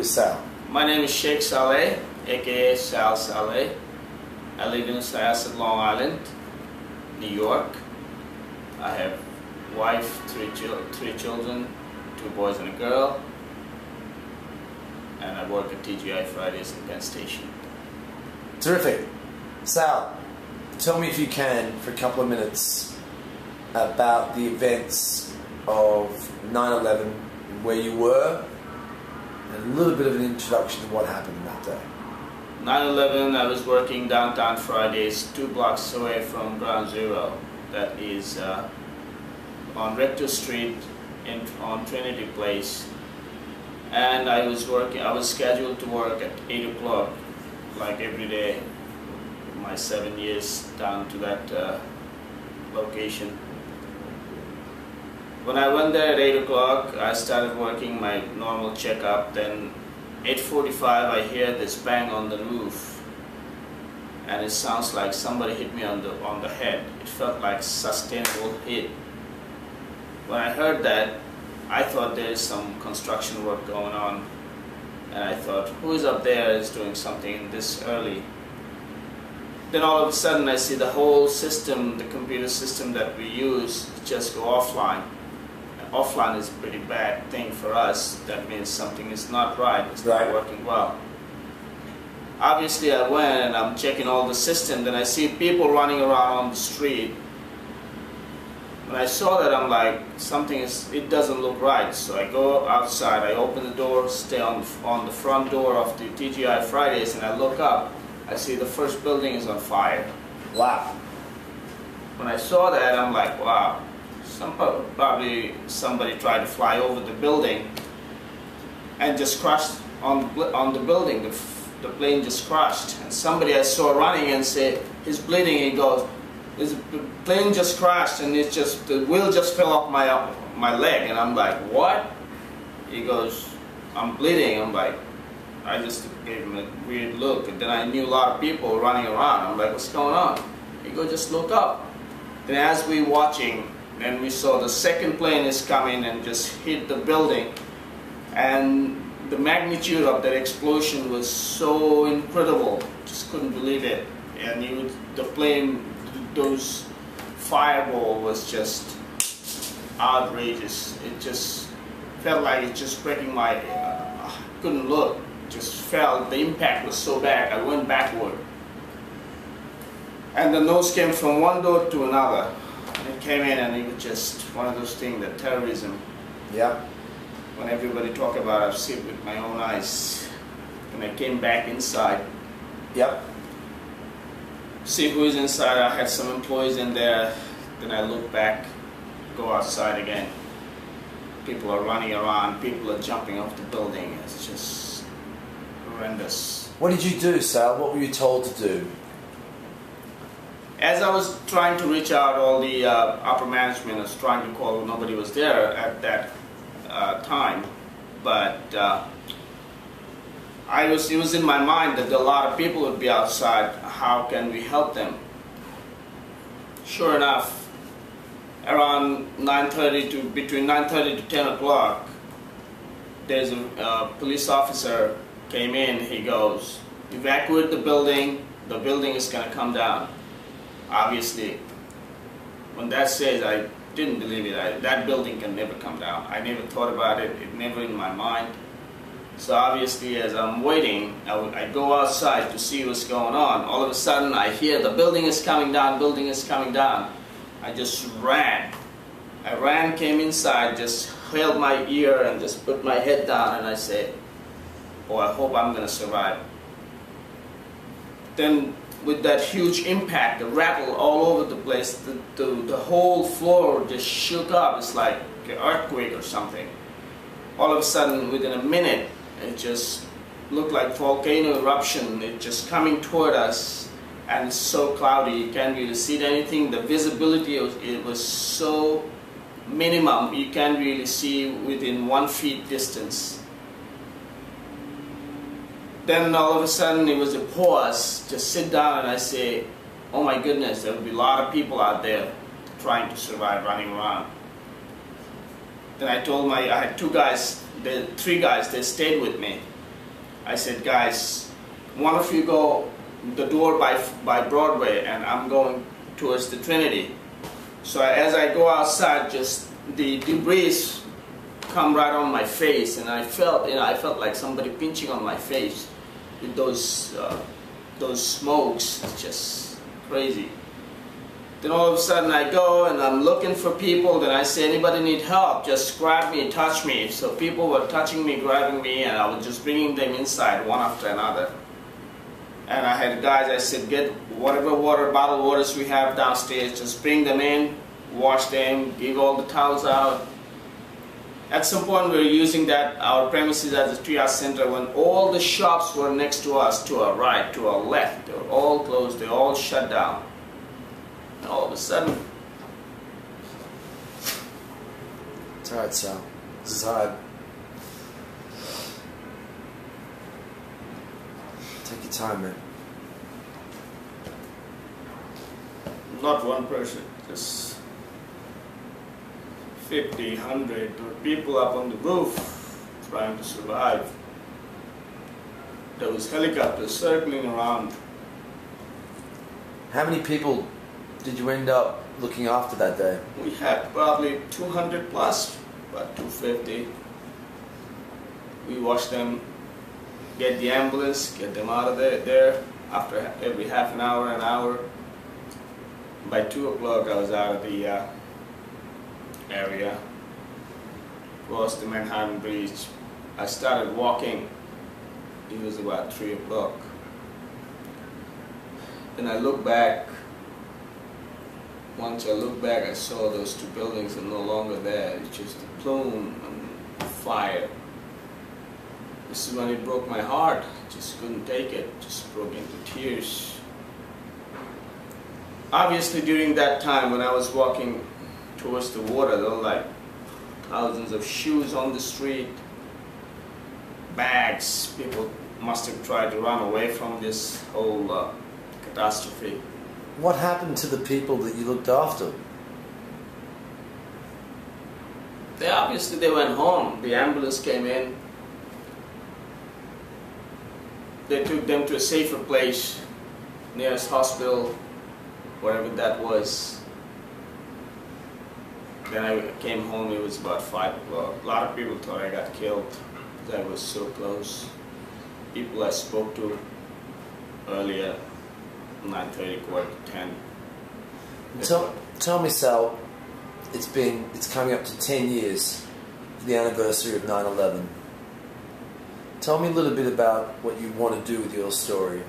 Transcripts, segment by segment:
is Sal? My name is Sheikh Saleh, aka Sal Saleh. I live in Syosset, Long Island, New York. I have wife, three children, 2 boys and a girl, and I work at TGI Fridays in Penn Station. Terrific. Sal, tell me if you can, for a couple of minutes, about the events of 9/11, where you were, and a little bit of an introduction to what happened that day. 9/11, I was working downtown Fridays, 2 blocks away from Ground Zero. That is on Rector Street on Trinity Place. And I was scheduled to work at 8 o'clock, like every day, my 7 years down to that location. When I went there at 8 o'clock, I started working my normal checkup. Then 8:45, I hear this bang on the roof, and it sounds like somebody hit me on the head. It felt like sustainable hit. When I heard that, I thought there is some construction work going on, and I thought, who is up there is doing something this early? Then all of a sudden, I see the whole system, the computer system that we use, just go offline. Offline is a pretty bad thing for us. That means something is not right, it's not working well. Obviously I went and I'm checking all the system, then I see people running around on the street. When I saw that, I'm like, it doesn't look right. So I go outside, I open the door, stay on the front door of the TGI Fridays, and I look up, I see the first building is on fire. Wow. When I saw that, I'm like, wow. Probably somebody tried to fly over the building and just crashed on the building. The plane just crashed, and somebody I saw running and said, he's bleeding. He goes, the plane just crashed and the wheel just fell off my leg. And I'm like, what? He goes, I'm bleeding. I'm like, I just gave him a weird look, and then I knew a lot of people running around. I'm like, what's going on? He goes, just look up. Then as we watching, then we saw the second plane is coming and just hit the building, and the magnitude of that explosion was so incredible, just couldn't believe it. And the plane, those fireball was just outrageous. It just felt like it just breaking my, couldn't look, just felt the impact was so bad. I went backward, and the nose came from one door to another. It came in, and it was just one of those things, that terrorism. Yeah. When everybody talk about it, I've seen it with my own eyes. When I came back inside, yep, see who is inside. I had some employees in there. Then I look back, go outside again. People are running around. People are jumping off the building. It's just horrendous. What did you do, Sal? What were you told to do? As I was trying to reach out, all the upper management, I was trying to call, nobody was there at that time. But it was in my mind that a lot of people would be outside. How can we help them? Sure enough, around between 9:30 to 10 o'clock, there's a police officer came in. He goes, evacuate the building is going to come down. Obviously, when that says, I didn't believe it. That building can never come down. I never thought about it. It never in my mind. So obviously, as I'm waiting, I go outside to see what's going on. All of a sudden, I hear the building is coming down, building is coming down. I just ran. I ran, came inside, just held my ear and just put my head down, and I said, oh, I hope I'm going to survive. Then, with that huge impact, the rattle all over the place, the whole floor just shook up. It's like an earthquake or something. All of a sudden, within a minute, it just looked like volcano eruption. It just coming toward us, and it's so cloudy, you can't really see anything. The visibility, it was so minimum, you can't really see within 1 feet distance. Then all of a sudden it was a pause, just sit down, and I say, oh my goodness, there will be a lot of people out there trying to survive, running around. Then I told I had 3 guys, they stayed with me. I said, guys, one of you go the door by Broadway, and I'm going towards the Trinity. So as I go outside, just the debris come right on my face, and I felt like somebody pinching on my face with those smokes. It's just crazy. Then all of a sudden I go and I'm looking for people. Then I say, anybody need help? Just grab me, touch me. So people were touching me, grabbing me, and I was just bringing them inside one after another. And I had guys, I said, get whatever bottled waters we have downstairs, just bring them in, wash them, give all the towels out. At some point we were using our premises as a triage center when all the shops were next to us, to our right, to our left. They were all closed, they all shut down. And all of a sudden... It's alright, Sal. This is hard. Take your time, man. Not one person, just 50, 100 people up on the roof trying to survive. There was helicopters circling around. How many people did you end up looking after that day? We had probably 200 plus, about 250. We watched them get the ambulance, get them out of there after every half an hour. By 2 o'clock I was out of the area, crossed the Manhattan Bridge. I started walking. It was about 3 o'clock. Then I looked back. Once I looked back, I saw those two buildings are no longer there. It's just a plume and fire. This is when it broke my heart. Just couldn't take it. Just broke into tears. Obviously, during that time when I was walking towards the water, there were like thousands of shoes on the street, bags. People must have tried to run away from this whole catastrophe. What happened to the people that you looked after? They went home. The ambulance came in. They took them to a safer place, nearest hospital, wherever that was. Then I came home, it was about 5 o'clock. A lot of people thought I got killed because I was so close. People I spoke to earlier, 9:30, quarter to 10. Tell me, Sal, it's coming up to 10 years for the anniversary of 9/11. Tell me a little bit about what you want to do with your story.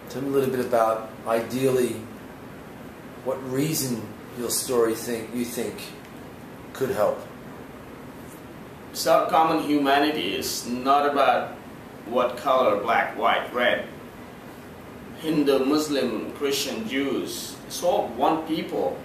Tell me a little bit about, ideally, what reason your story you think could help. So common humanity is not about what color, black, white, red, Hindu, Muslim, Christian, Jews. It's all one people.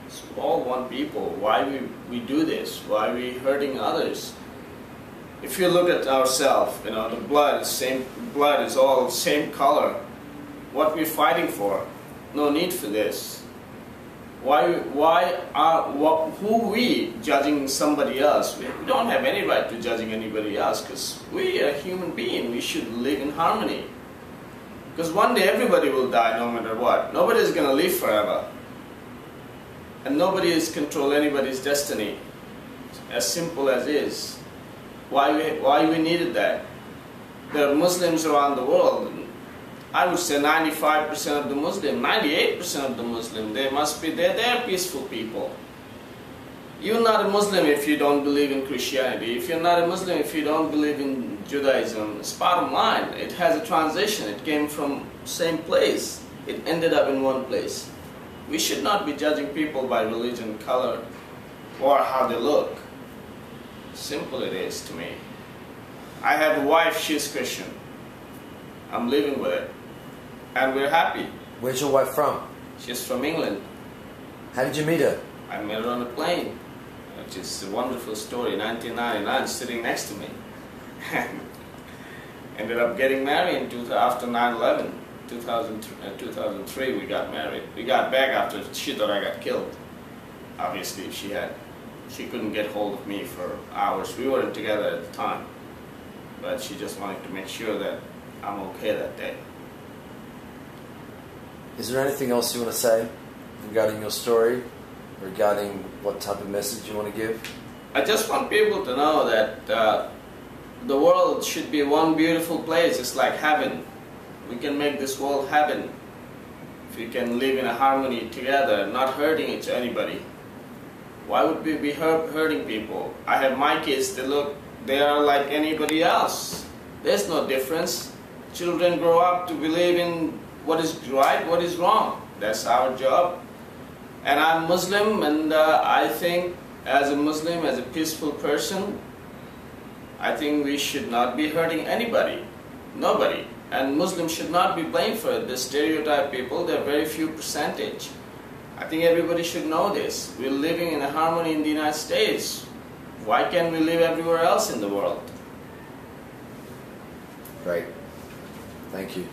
It's all one people. Why we do this? Why are we hurting others? If you look at ourselves, the blood is all the same color. What we're fighting for? No need for this. Who we judging somebody else? We don't have any right to judging anybody else because we are human beings. We should live in harmony. Because one day everybody will die no matter what. Nobody is going to live forever. And nobody is control anybody's destiny. As simple as is. Why we needed that? There are Muslims around the world. I would say 95% of the Muslim, 98% of the Muslim, they're peaceful people. You're not a Muslim if you don't believe in Christianity. If you're not a Muslim if you don't believe in Judaism. It's bottom line. It has a transition. It came from same place. It ended up in one place. We should not be judging people by religion, color, or how they look. Simple it is to me. I have a wife, she's Christian. I'm living with it. And we're happy. Where's your wife from? She's from England. How did you meet her? I met her on a plane, which is a wonderful story. 1999, sitting next to me. Ended up getting married after 9/11. 2003 we got married. We got back after she thought I got killed. Obviously she couldn't get hold of me for hours. We weren't together at the time. but she just wanted to make sure that I'm okay that day. Is there anything else you want to say regarding your story, regarding what type of message you want to give? I just want people to know that the world should be one beautiful place. It's like heaven. We can make this world heaven if we can live in a harmony together, not hurting anybody. Why would we be hurting people? I have my kids, they are like anybody else. There's no difference. Children grow up to believe in what is right, what is wrong. That's our job. And I'm Muslim, and I think as a Muslim, as a peaceful person, I think we should not be hurting anybody, nobody. And Muslims should not be blamed for it. The stereotype people, they're very few percentage. I think everybody should know this. We're living in a harmony in the United States. Why can't we live everywhere else in the world? Great. Thank you.